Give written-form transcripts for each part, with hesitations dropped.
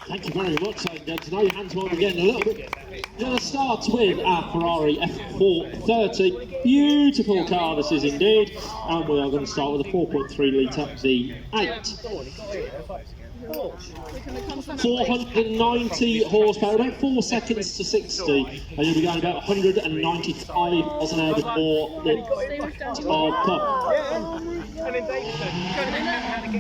Thank you very much, ladies and gentlemen. Your hands might be getting a little bit. We're going to start with our Ferrari F430. Beautiful car this is indeed. And we are going to start with a 4.3 litre V8. 490 horsepower, about 4 seconds to 60, and you'll be going about 195 miles an hour before the pump.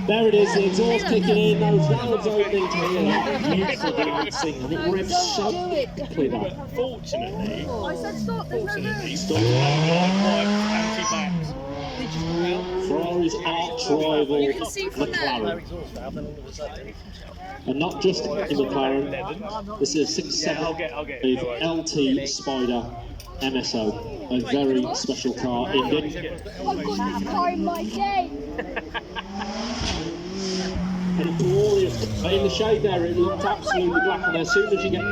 There it is, the exhaust kicking in, those valves opening to hear that beautiful dancing, and it revs so quickly that. Fortunately, Ferrari's arch rival McLaren. And not just in McLaren, this is a 6.7 with LT Spider MSO, a very special car indeed. I've got this car in my game. And a glorious, in the shade there it looked absolutely black, and as soon as you get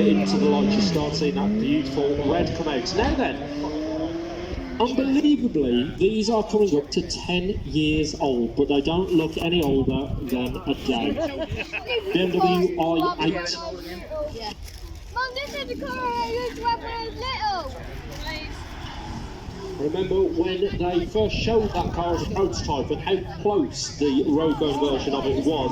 into the light you start seeing that beautiful red come out. Now then, unbelievably, these are coming up to 10 years old, but they don't look any older than a day. BMW i8. Mum, this is the car I used to have when I was little. Remember when they first showed that car as a prototype and how close the road-going version of it was.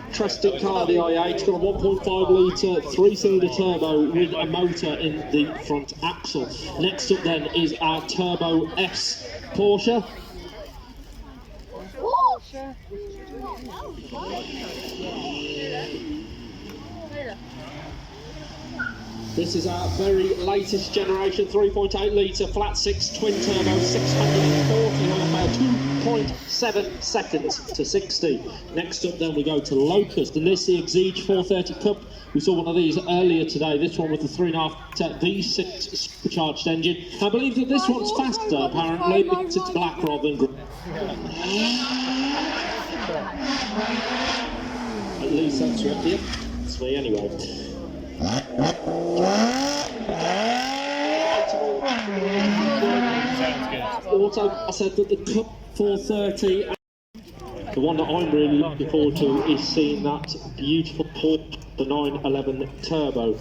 Interesting car, the i8, got a 1.5 litre 3-cylinder turbo with a motor in the front axle. Next up then is our Turbo S Porsche. This is our very latest generation 3.8 litre flat 6 twin turbo, 640 horsepower, 2.7 seconds to 60. Next up then we go to Locust, and this is the Exige 430 Cup. We saw one of these earlier today, this one with the 3.5 V6 supercharged engine. I believe that this one's faster apparently because it's black rather than grey. At least that's what, yep, that's me anyway. Also, I said that the Cup 430, the one that I'm really looking forward to is seeing that beautiful Porsche, the 911 Turbo.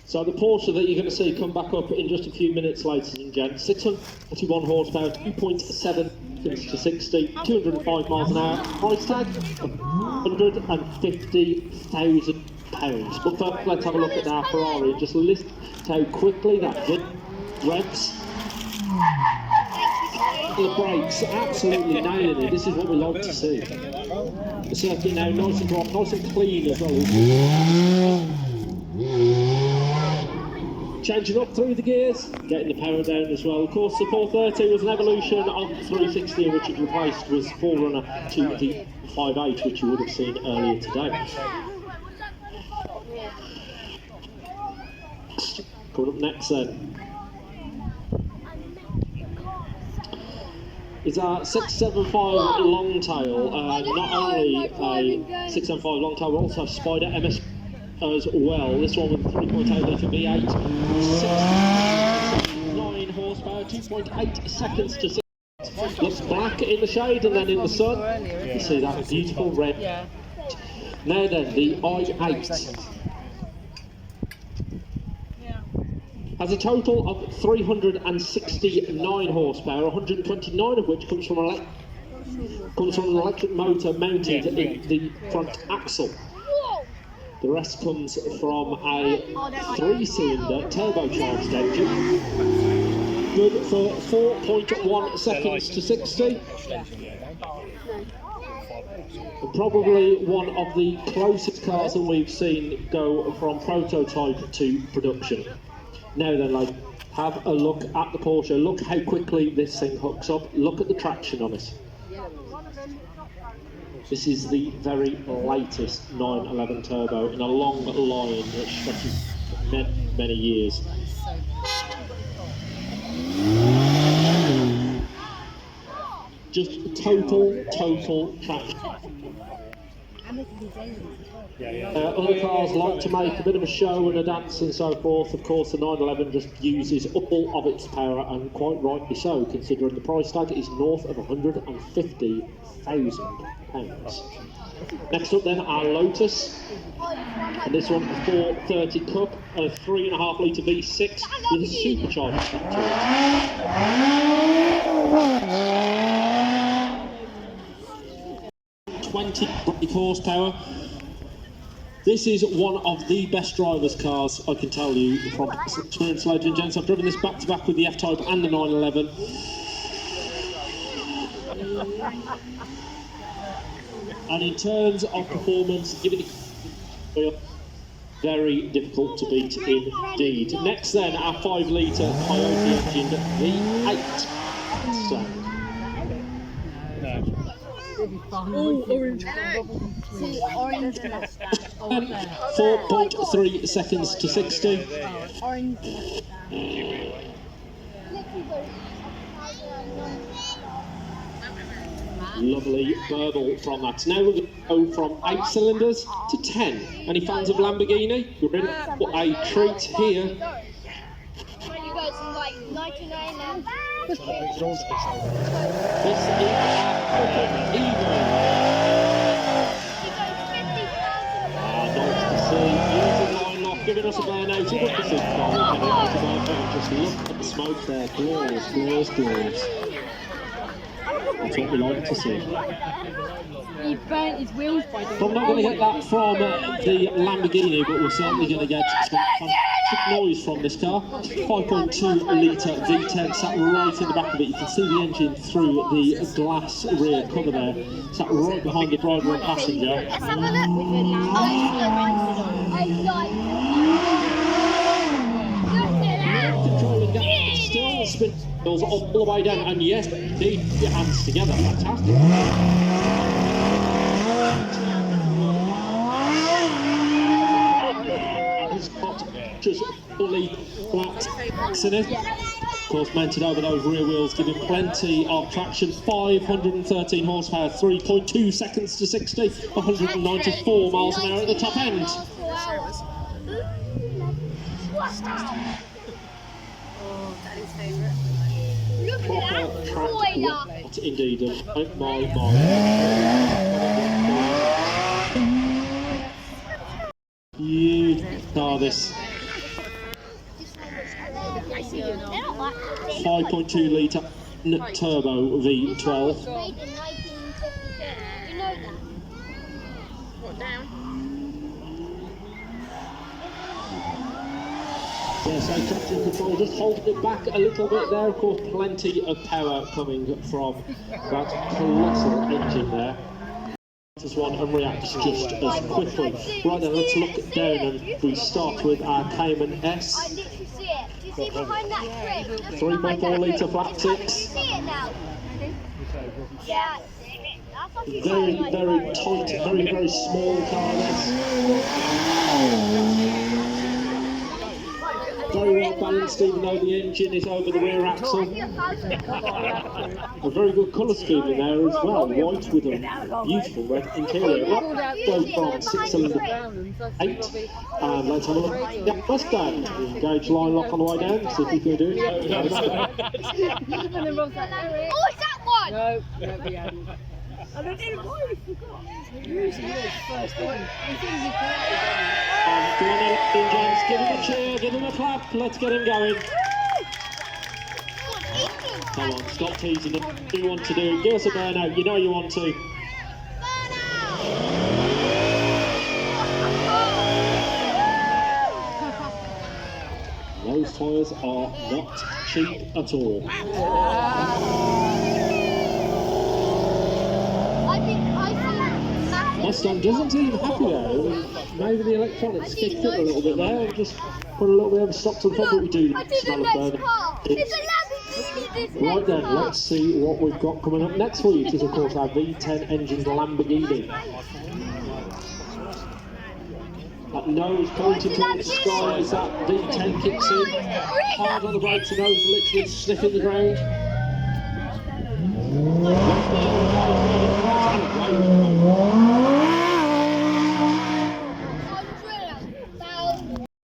So the Porsche that you're going to see come back up in just a few minutes, ladies and gents, 641 horsepower, 2.7 seconds to 60, 205 miles an hour, price tag of £150,000. But first, let's have a look at our Ferrari and just list how quickly that revs. The brakes, absolutely nailing it. This is what we like to see. The circuit now nice and dry, nice and clean as well. Changing up through the gears, getting the power down as well. Of course, the 430 was an evolution of the 360, in which it replaced was forerunner to the 5.8, which you would have seen earlier today. Coming up next then is our 675 Longtail. Not only a 675 Longtail, but also a Spider MS as well. This one with 3.8 litre V8, 609 horsepower, 2.8 seconds to 6. Looks black in the shade and then in the sun. You see that beautiful red. Now then, the i8 has a total of 369 horsepower, 129 of which comes from an electric motor mounted in the front axle. The rest comes from a 3-cylinder turbocharged engine, good for 4.1 seconds to 60. Probably one of the closest cars that we've seen go from prototype to production. Now then, like, have a look at the Porsche. Look how quickly this thing hooks up. Look at the traction on it. This is the very latest 911 Turbo in a long line that stretches for many, many years. Just total traction. Other cars like to make a bit of a show and a dance and so forth. Of course, the 911 just uses all of its power, and quite rightly so, considering the price tag is north of £150,000. Next up then, our Lotus, and this one a 430 Cup, a 3.5 litre V6 with a supercharger strapped to it. 20 brake horsepower. This is one of the best drivers' cars, I can tell you, from experience, ladies and gents. I've driven this back to back with the F-Type and the 911. And in terms of performance, giving it very difficult to beat indeed. Next then, our 5 litre Coyote engined V8. So. Oh, orange. Orange. 4.3 seconds to 60. Orange. Lovely burble from that. Now we're going to go from 8 cylinders to 10. Any fans of Lamborghini? You're in for a treat here. You guys in like 99 and This is our Evo. Nice to see. Using line lock, giving us a burnout. Look at the supercar. Just look at the smoke there. Glorious, glorious, glorious. That's what we like to see. He burnt his wheels by doing I'm not going to get that from the Lamborghini, but we're certainly going to get some fantastic noise from this car. 5.2 litre V10 sat right in the back of it. You can see the engine through the glass rear cover there. Sat right behind the driver and passenger. let's have a look. Controlling that, still spin wheels all the way down, and yes, indeed, your hands together. Fantastic. It's got just fully flat backs in it. Of course, mounted over those rear wheels, giving plenty of traction. 513 horsepower, 3.2 seconds to 60, 194 miles an hour at the top end. Look at that spoiler. Indeed, my. You are this 5.2 litre turbo V12. Made in 1952. You know that? What, down? Yeah, so traction control, just holding it back a little bit there. Of course, plenty of power coming from that colossal engine there. This one and reacts just as quickly. Right then, let's look down and we start with our Cayman S. I literally see it. Do you see behind that crib? 3.4 litre flat Do 6. you see it now? Yeah. Very, very tight, very, very small car this. Very well balanced, even though the engine is over the rear axle. A very good colour scheme in there as well, white with a beautiful red interior. Right, go from 6 cylinder 8, and let's have a look at the Mustang. Engage line lock on the way down, see if we can do it. And then Rob's like, Oh, it's that one! no, we hadn't. I don't know why we forgot. Usually it's first thing. Come on then, James, give him a cheer, give him a clap, let's get him going. Come on, stop teasing him. What do you want to do? Give us a burnout, you know you want to. Those tyres are not cheap at all. Mustang doesn't seem happy there. Maybe the electronics kicked it a little bit there and just put a little bit of a stop to the front, but we do I did the smell of next burning. car. It's a Right then, let's see what we've got coming up next for you. It is, of course, our V10 engined Lamborghini. That nose pointing towards the sky as that V10 kicks in. Hard on the brakes, the nose literally sniffing the ground.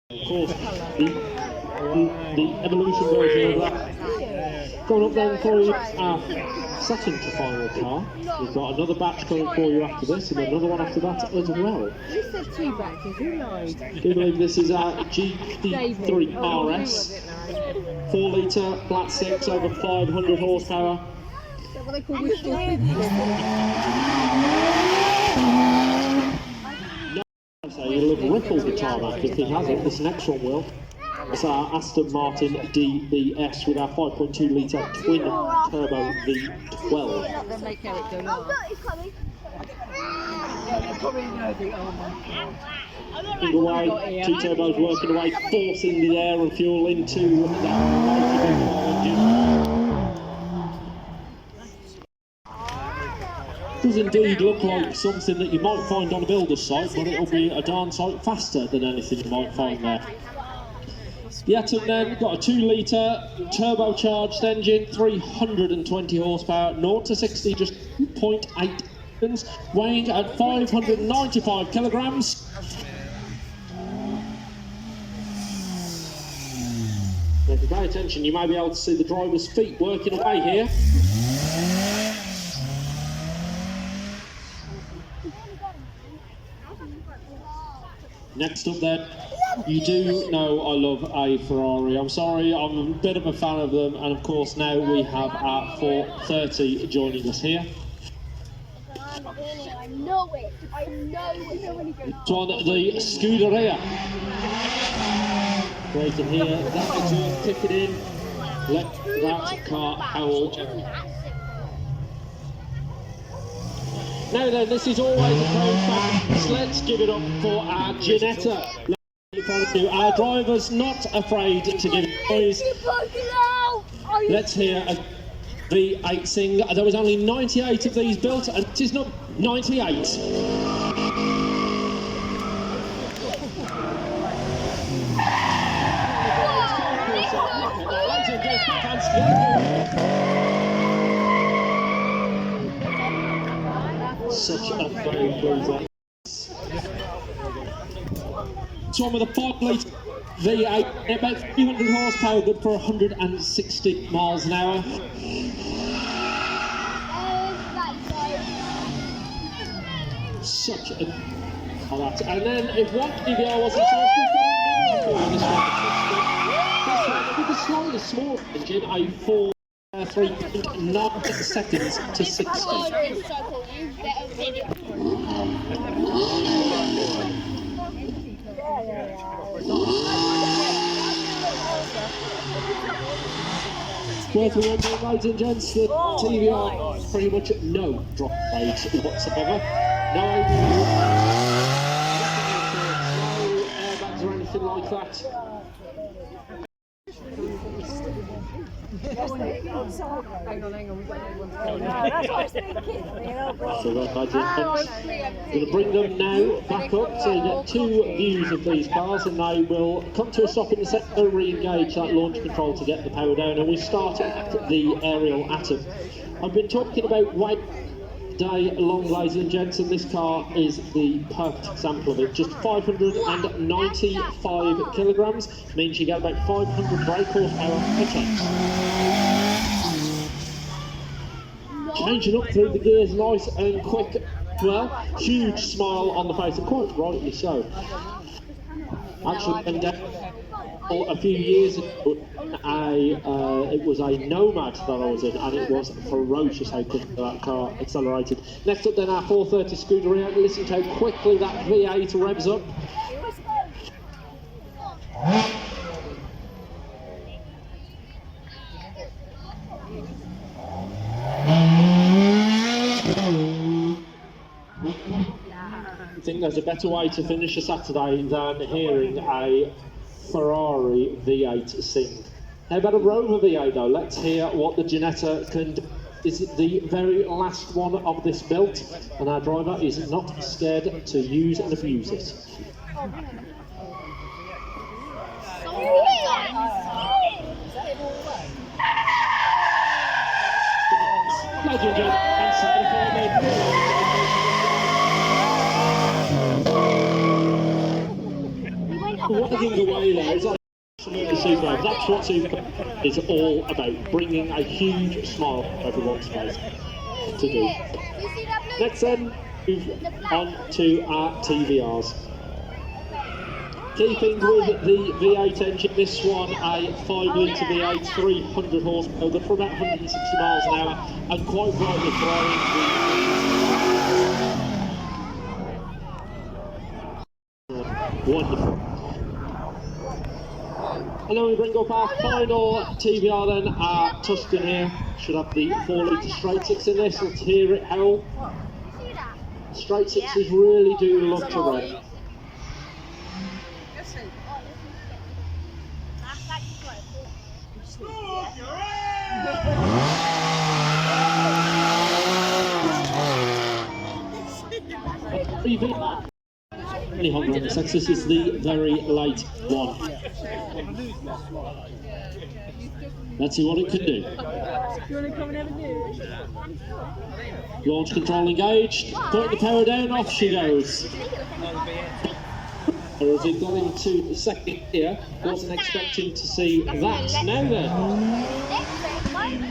Of course, the evolution version of that. Coming up then for you, our second to final car. We've got another batch coming for you after this, and another one after that as well. You said 2 batches, who lied? Do you believe this is our GT3 RS? 4 litre, flat 6, over 500 horsepower. Is that what they call wishful thinking? So you'll have rippled the tarmac if he hasn't. This next one will. It's our Aston Martin DBS with our 5.2 litre twin turbo V12. Then they care it going on. Either way, 2 turbos working away, forcing the air and fuel into that mighty big engine. Does indeed look like something that you might find on a builder's site, but it'll be a darn sight faster than anything you might find there. Yet and then, got a 2 litre turbocharged engine, 320 horsepower, 0 to 60 just 0.8 seconds, weighing at 595 kilograms. Now, if you pay attention, you may be able to see the driver's feet working away here. Next up then, you do know I love a Ferrari. I'm sorry, I'm a bit of a fan of them, and of course now we have our 430 joining us here. I know it. I know it. It's on the Scuderia. Right in here, that exhaust kicking in. Let that car howl. Now then, this is always a close match. Let's give it up for our Ginetta. Our driver's not afraid to give it noise. Let's hear a V8 sing. There was only 98 of these built, and it is not 98. Such a fine cruiser. It's one with a 5 litre V8, about 300 horsepower, good for 160 miles an hour. Such a... Oh, that. And then, if one DVR wasn't so good, this one with a slightly smaller engine, a 3.9 seconds to 60. Worth remembering, ladies and gents, that TVR is pretty much no drop rate whatsoever. No airbags or anything like that. Hang on. That's what I was thinking. So we're going to bring them now back up so you get 2 views of these cars, and they will come to a stop in the centre, re-engage that launch control to get the power down, and we start at the aerial atom. I've been talking about white day long, ladies and gents, and this car is the perfect example of it. Just 595 kilograms, means you get about 500 brake horsepower per tank. Changing up through the gears nice and quick. Well, huge smile on the face, and quite rightly so. Actually, a few years ago, it was a Nomad that I was in, and it was ferocious how quickly that car accelerated. Next up then, our 430 Scuderia. Listen to how quickly that V8 revs up. I think there's a better way to finish a Saturday than hearing a Ferrari V8 sing. How about a Rover V8 though? Let's hear what the Ginetta can do. Is the very last one of this build, and our driver is not scared to use and abuse it. Ladies and gentlemen, wagging away there is like absolutely super. That's what Supercar is all about, bringing a huge smile to everyone's face to do. Next then, move on to our TVRs. Keeping with the V8 engine, this one a 5-litre V8, 300 horsepower, for about 160 miles an hour, and quite brightly flying. Wonderful. And then we bring up our final TVR then, our Tuscan here. Should have the 4-litre straight six in this. Let's hear it howl. Straight sixes really do love to rev. Any Honda on the sex, this is the very late one. Let's see what it can do. Launch control engaged. Put the power down, off she goes. As it got into the second gear, wasn't expecting to see that. Now then,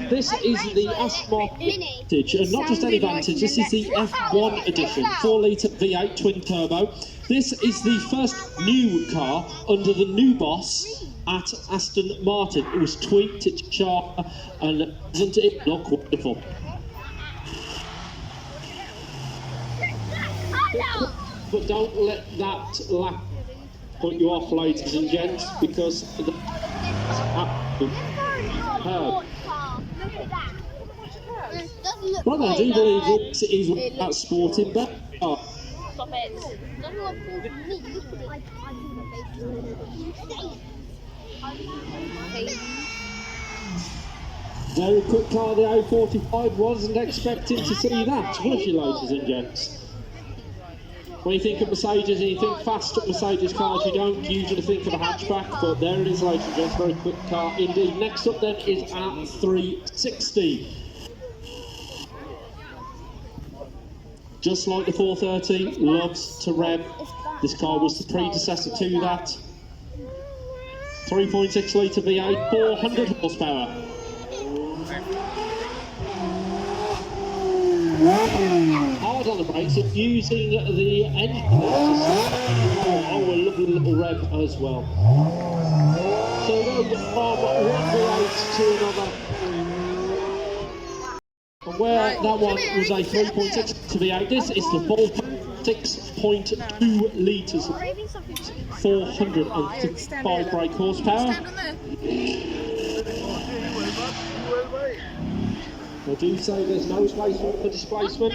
this is the Aston Vantage, and not just any Vantage, this is the F1 edition, 4-litre V8 twin turbo. This is the first new car under the new boss at Aston Martin. It was tweaked, it's sharp, and doesn't it look wonderful? But don't let that lap put you off, ladies and gents, because the well, I do believe this is that sporting back. Stop it. Very quick car, the A45, wasn't expecting to see that, was you, ladies and gents? When you think of Mercedes and you think fast Mercedes cars, you don't usually think of a hatchback, but there it is, ladies and gents, very quick car indeed. Next up then is our 360. Just like the 430, loves to rev. This car was the predecessor to that. 3.6 litre V8, 400 horsepower. Hard on the brakes, and using the engine. Oh, a lovely little rev as well. So then from one V8 to another. And where that one was a 3.6 to V8, this is the full 6.2 litres, 465 brake horsepower. I do say there's no space for displacement.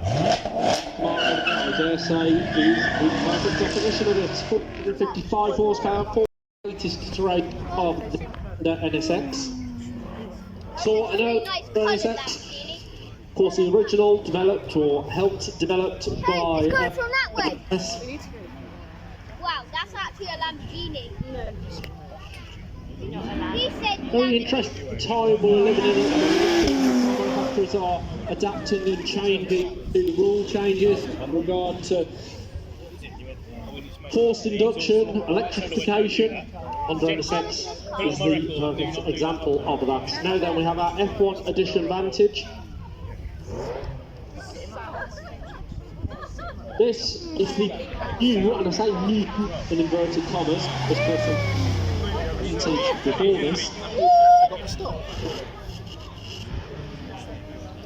I dare say is the perfect definition of it. 455 horsepower, 4 latest terrain of the NSX. So an NSX, of course, the original developed or helped developed by. It's going from that way. Wow, that's actually a Lamborghini. He said very interesting time we're living in. Manufacturers are adapting and changing the rule changes in regard to forced induction, electrification. Honda NSX is the perfect example of that. Now then, we have our F1 Edition Vantage. This is the new, and I say new in inverted commas, this person before this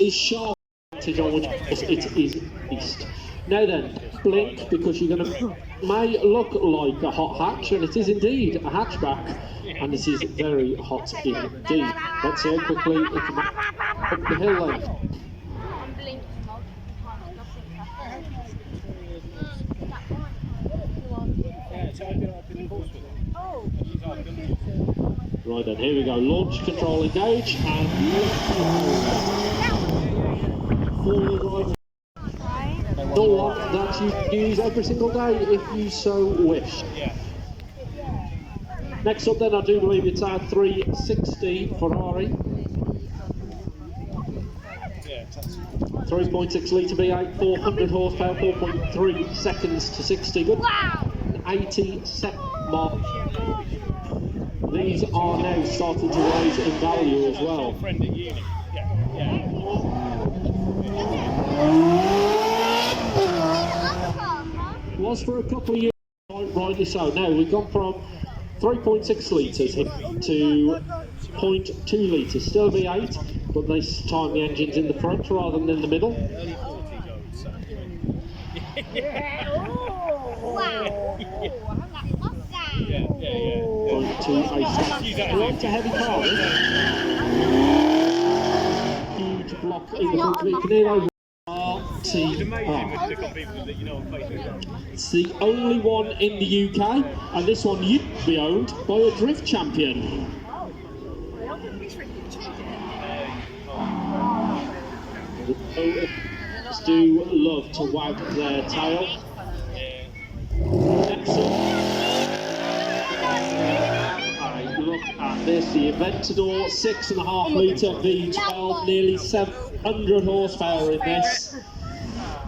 is sharp advantage on which it is east. Now then, blink, because you're going to may look like a hot hatch, and it is indeed a hatchback, and this is very hot indeed. Let's see how quickly it can up the hill then. Right then, here we go. Launch control engage and four-wheel drive. All one that you can use every single day if you so wish. Next up then, I do believe it's our 360 Ferrari. 3.6 litre V8, 400 horsepower, 4.3 seconds to 60. Good. Wow! 80 second mark. These are now starting to rise in value as well. Was for a couple of years, rightly so. Now we've gone from 3.6 litres to 0.2 litres. Still V8, but this time the engine's in the front rather than in the middle. Wow! Going to a quite a heavy car. Huge block in the front of it. Canelo RTR. It's the only one in the UK, and this one used to be owned by a drift champion. Do love to wag their tail. Next up, look at this, the Aventador 6.5 litre V12, nearly 700 horsepower in this.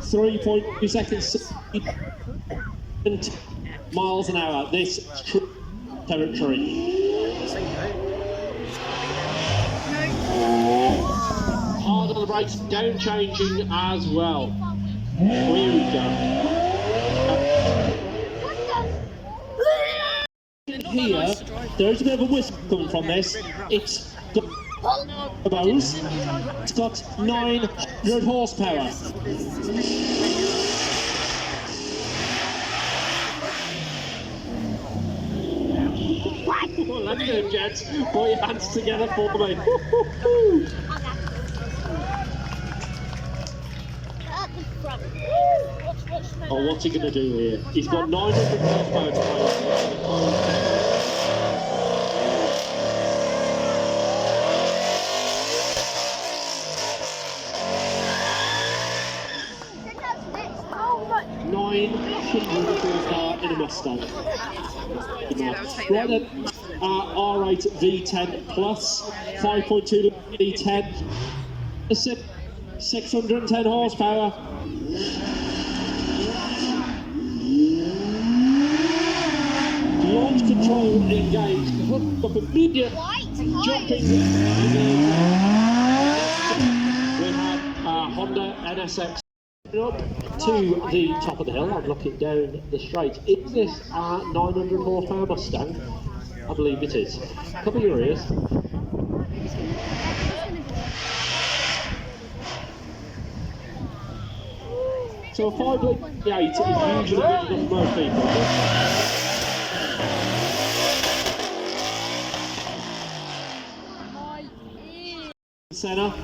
3.2 seconds, 20 miles an hour. This is true territory. Hard on the brakes, down changing as well. Here we go. Here, there is a bit of a whistle coming from this. It's got turbos. It's got 900 horsepower. Well, that's good, gents. Put your hands together for me. Oh, what's he going to do here? He's got 900 horsepower to horsepower in a Mustang. Right then, R8 V10 Plus, 5.2 V10, 610 horsepower. Launch control engaged, hooked up immediate jumping. We have Honda NSX up to the top of the hill. I'm looking down the straight. Is this a 900 horsepower Mustang? I believe it is. Cover your ears. So a 5 litre V8 is usually good enough for most people. Senna,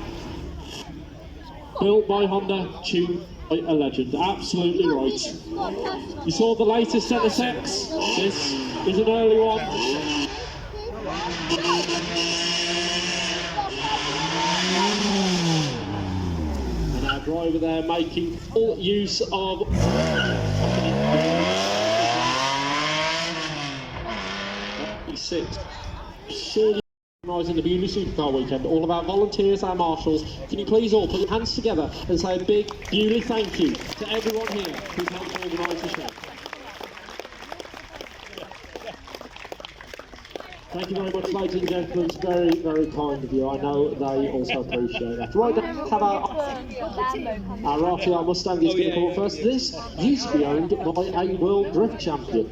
built by Honda, tuned by a legend. Absolutely right. You saw the latest NSX. This is an early one. And our driver there making full use of six. Organising the Beaulieu Supercar weekend, all of our volunteers, our marshals, can you please all put your hands together and say a big Beaulieu thank you to everyone here who's helped organise the show. Thank you very much, ladies and gentlemen. It's very, very kind of you. I know they also appreciate that. Right, let's have our RTR Mustang is going to come up first. This used to be owned by a world drift champion.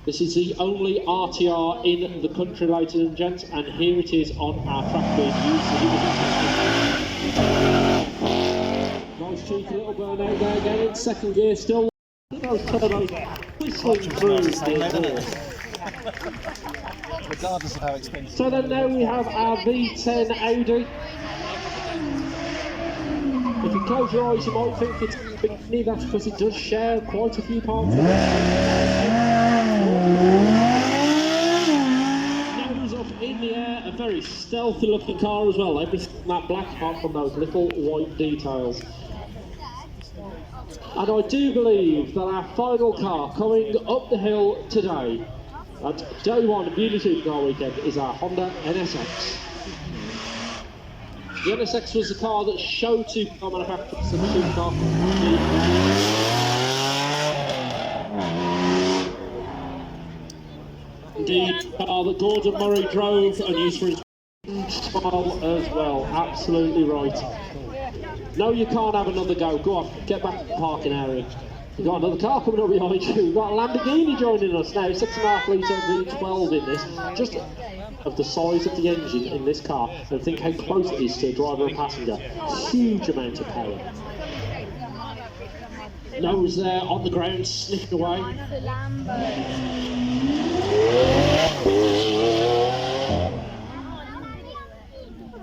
This is the only RTR in the country, ladies and gents, and here it is on our track being used. Nice cheeky little burnout there, again in second gear, still those turbos whistling through the horse. Regardless of how expensive. So then now we have our V10 Audi. The if you close your eyes, you might think it's a big knee. That's because it does share quite a few parts of it. Nose up in the air, a very stealthy looking car as well. Everything that black apart from those little white details. And I do believe that our final car coming up the hill today at day one of Beaulieu Supercar weekend is our Honda NSX. The NSX was the car that showed supercar manufacturers and supercar. Indeed, the car that Gordon Murray drove and used for his trial as well. Absolutely right. No, you can't have another go. Go on, get back to the parking area. We've got another car coming up behind you. We've got a Lamborghini joining us now. 6.5 litre V12 in this. Just of the size of the engine in this car, and think how close it is to a driver and passenger. Huge amount of power. Nose there on the ground, sniffing away.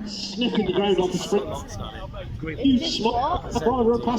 Sniffing the ground off the sprint. Huge smile. Driver and passenger.